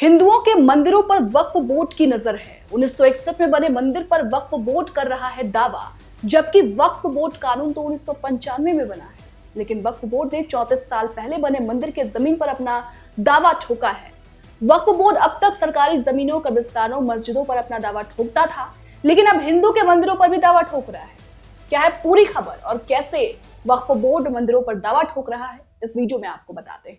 हिंदुओं के मंदिरों पर वक्फ बोर्ड की नजर है। 1961 में बने मंदिर पर वक्फ बोर्ड कर रहा है दावा, जबकि वक्फ बोर्ड कानून तो 1995 में बना है। लेकिन वक्फ बोर्ड ने 34 साल पहले बने मंदिर के जमीन पर अपना दावा ठोका है। वक्फ बोर्ड अब तक सरकारी जमीनों, कब्रिस्तानों, मस्जिदों पर अपना दावा ठोकता था, लेकिन अब हिंदू के मंदिरों पर भी दावा ठोक रहा है। क्या है पूरी खबर और कैसे वक्फ बोर्ड मंदिरों पर दावा ठोक रहा है, इस वीडियो में आपको बताते हैं।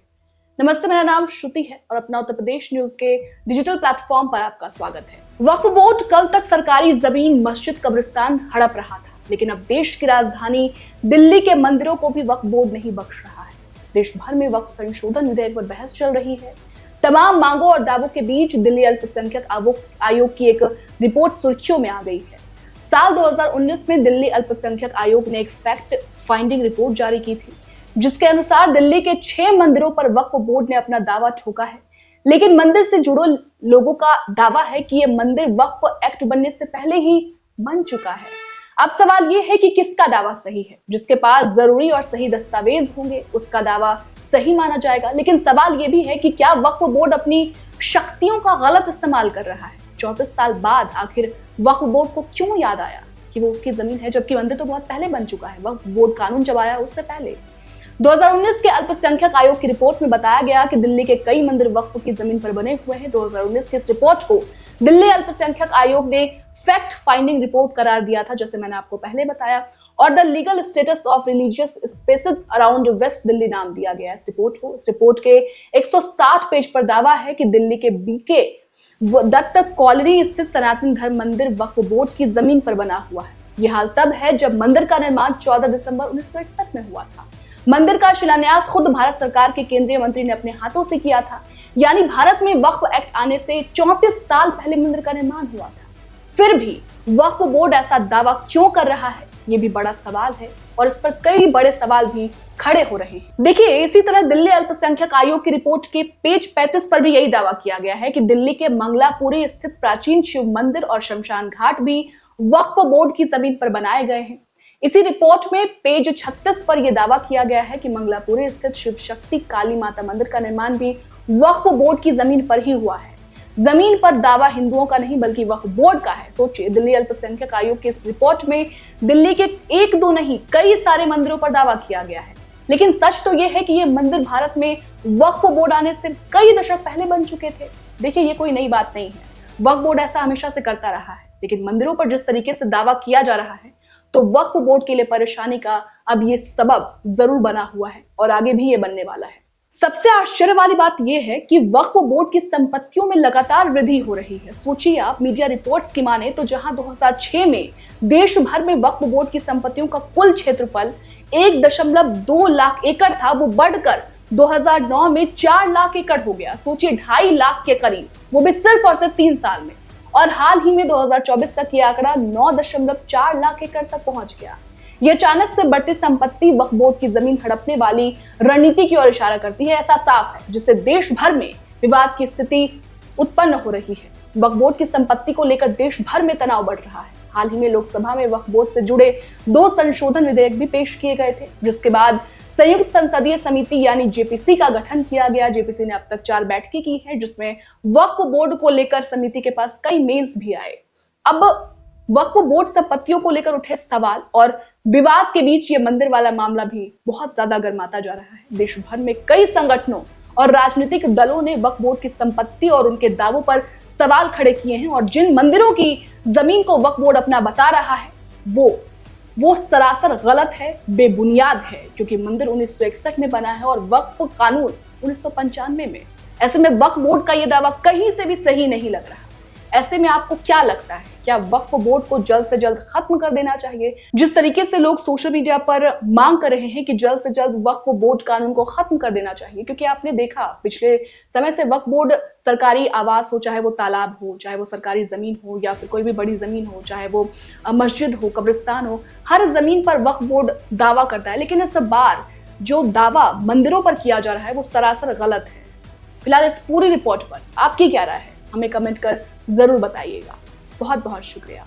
नमस्ते, मेरा नाम श्रुति है और अपना उत्तर प्रदेश न्यूज के डिजिटल प्लेटफॉर्म पर आपका स्वागत है। वक्फ बोर्ड कल तक सरकारी जमीन, मस्जिद, कब्रिस्तान हड़प रहा था, लेकिन अब देश की राजधानी दिल्ली के मंदिरों को भी वक्फ बोर्ड नहीं बख्श रहा है। देश भर में वक्फ संशोधन विधेयक पर बहस चल रही है। तमाम मांगों और दावों के बीच दिल्ली अल्पसंख्यक आयोग की एक रिपोर्ट सुर्खियों में आ गई है। साल 2019 में दिल्ली अल्पसंख्यक आयोग ने एक फैक्ट फाइंडिंग रिपोर्ट जारी की थी, जिसके अनुसार दिल्ली के 6 मंदिरों पर वक्फ बोर्ड ने अपना दावा ठोका है। लेकिन मंदिर से जुड़े लोगों का दावा है कि यह मंदिर वक्फ एक्ट बनने से पहले ही बन चुका है। अब सवाल यह है कि किसका दावा सही है। जिसके पास जरूरी और सही दस्तावेज होंगे उसका दावा सही माना जाएगा। लेकिन सवाल यह भी है कि क्या वक्फ बोर्ड अपनी शक्तियों का गलत इस्तेमाल कर रहा है। 34 साल बाद आखिर वक्फ बोर्ड को क्यों याद आया कि वो उसकी जमीन है, जबकि मंदिर तो बहुत पहले बन चुका है। वक्फ बोर्ड कानून जब आया उससे पहले 2019 के अल्पसंख्यक आयोग की रिपोर्ट में बताया गया कि दिल्ली के कई मंदिर वक्फ की जमीन पर बने हुए हैं। 2019 की इस रिपोर्ट को दिल्ली अल्पसंख्यक आयोग ने फैक्ट फाइंडिंग रिपोर्ट करार दिया था, जैसे मैंने आपको पहले बताया, और the legal status of religious spaces around West Delhi नाम दिया गया इस रिपोर्ट को। इस रिपोर्ट के 160 पेज पर दावा है कि दिल्ली के बीके दत्त कॉलोनी स्थित सनातन धर्म मंदिर वक्फ बोर्ड की जमीन पर बना हुआ है। यह हाल तब है जब मंदिर का निर्माण 14 दिसंबर 1961 में हुआ था। मंदिर का शिलान्यास खुद भारत सरकार के केंद्रीय मंत्री ने अपने हाथों से किया था। यानी भारत में वक्फ एक्ट आने से 34 साल पहले मंदिर का निर्माण हुआ था। फिर भी वक्फ बोर्ड ऐसा दावा क्यों कर रहा है, ये भी बड़ा सवाल है और इस पर कई बड़े सवाल भी खड़े हो रहे हैं। देखिए, इसी तरह दिल्ली अल्पसंख्यक आयोग की रिपोर्ट के पेज 35 पर भी यही दावा किया गया है कि दिल्ली के मंगलापुरी स्थित प्राचीन शिव मंदिर और शमशान घाट भी वक्फ बोर्ड की जमीन पर बनाए गए हैं। इसी रिपोर्ट में पेज 36 पर यह दावा किया गया है कि मंगलापुरी स्थित शिव शक्ति काली माता मंदिर का निर्माण भी वक्फ बोर्ड की जमीन पर ही हुआ है। जमीन पर दावा हिंदुओं का नहीं बल्कि वक्फ बोर्ड का है। सोचिए, दिल्ली अल्पसंख्यक आयोग की इस रिपोर्ट में दिल्ली के एक दो नहीं कई सारे मंदिरों पर दावा किया गया है। लेकिन सच तो यह है कि ये मंदिर भारत में वक्फ बोर्ड आने से कई दशक पहले बन चुके थे। देखिए, ये कोई नई बात नहीं है। वक्फ बोर्ड ऐसा हमेशा से करता रहा है। लेकिन मंदिरों पर जिस तरीके से दावा किया जा रहा है, तो वक्फ बोर्ड के लिए परेशानी का अब ये सबब जरूर बना हुआ है और आगे भी ये बनने वाला है। सबसे आश्चर्य वाली बात यह है कि वक्फ बोर्ड की संपत्तियों में लगातार वृद्धि हो रही है। सोचिए आप, मीडिया रिपोर्ट्स की माने तो जहां 2006 में देश भर में वक्फ बोर्ड की संपत्तियों का कुल क्षेत्रफल 1.2 लाख एकड़ था, वो बढ़कर 2009 में 4 लाख एकड़ हो गया। सोचिए, 2.5 लाख के करीब, वो भी सिर्फ और सिर्फ 3 साल में। और हाल ही में 2024 तक यह आंकड़ा 9.4 लाख एकड़ तक पहुंच गया। यह अचानक से बढ़ती संपत्ति वक्फ बोर्ड की जमीन हड़पने वाली रणनीति की ओर इशारा करती है। ऐसा साफ है, जिससे देश भर में विवाद की स्थिति उत्पन्न हो रही है। वक्फ बोर्ड की संपत्ति को लेकर देश भर में तनाव बढ़ रहा है। हाल ही में लोकसभा में वक्फ बोर्ड से जुड़े 2 संशोधन विधेयक भी पेश किए गए थे, जिसके बाद संयुक्त संसदीय समिति यानी जेपीसी का गठन किया गया। जेपीसी ने अब तक 4 बैठकें की है, जिसमें वक्फ बोर्ड को लेकर समिति के पास कई मेल्स भी आए। अब वक्फ बोर्ड संपत्तियों को लेकर उठे सवाल और विवाद के बीच ये मंदिर वाला मामला भी बहुत ज्यादा गर्माता जा रहा है। देश भर में कई संगठनों और राजनीतिक दलों ने वक्फ बोर्ड की संपत्ति और उनके दावों पर सवाल खड़े किए हैं और जिन मंदिरों की जमीन को वक्फ बोर्ड अपना बता रहा है, वो सरासर गलत है, बेबुनियाद है, क्योंकि मंदिर 1961 में बना है और वक्फ कानून 1995 में। ऐसे में वक्फ बोर्ड का यह दावा कहीं से भी सही नहीं लग रहा। ऐसे में आपको क्या लगता है, क्या वक्फ बोर्ड को जल्द से जल्द खत्म कर देना चाहिए? जिस तरीके से लोग सोशल मीडिया पर मांग कर रहे हैं कि जल्द से जल्द वक्फ बोर्ड कानून को खत्म कर देना चाहिए, क्योंकि आपने देखा पिछले समय से वक्फ बोर्ड सरकारी आवास हो, चाहे वो तालाब हो, चाहे वो सरकारी जमीन हो या फिर कोई भी बड़ी जमीन हो, चाहे वो मस्जिद हो, कब्रिस्तान हो, हर जमीन पर वक्फ बोर्ड दावा करता है। लेकिन इस बार जो दावा मंदिरों पर किया जा रहा है वो सरासर गलत है। फिलहाल इस पूरी रिपोर्ट पर आपकी क्या राय है, हमें कमेंट कर जरूर बताइएगा। बहुत बहुत शुक्रिया।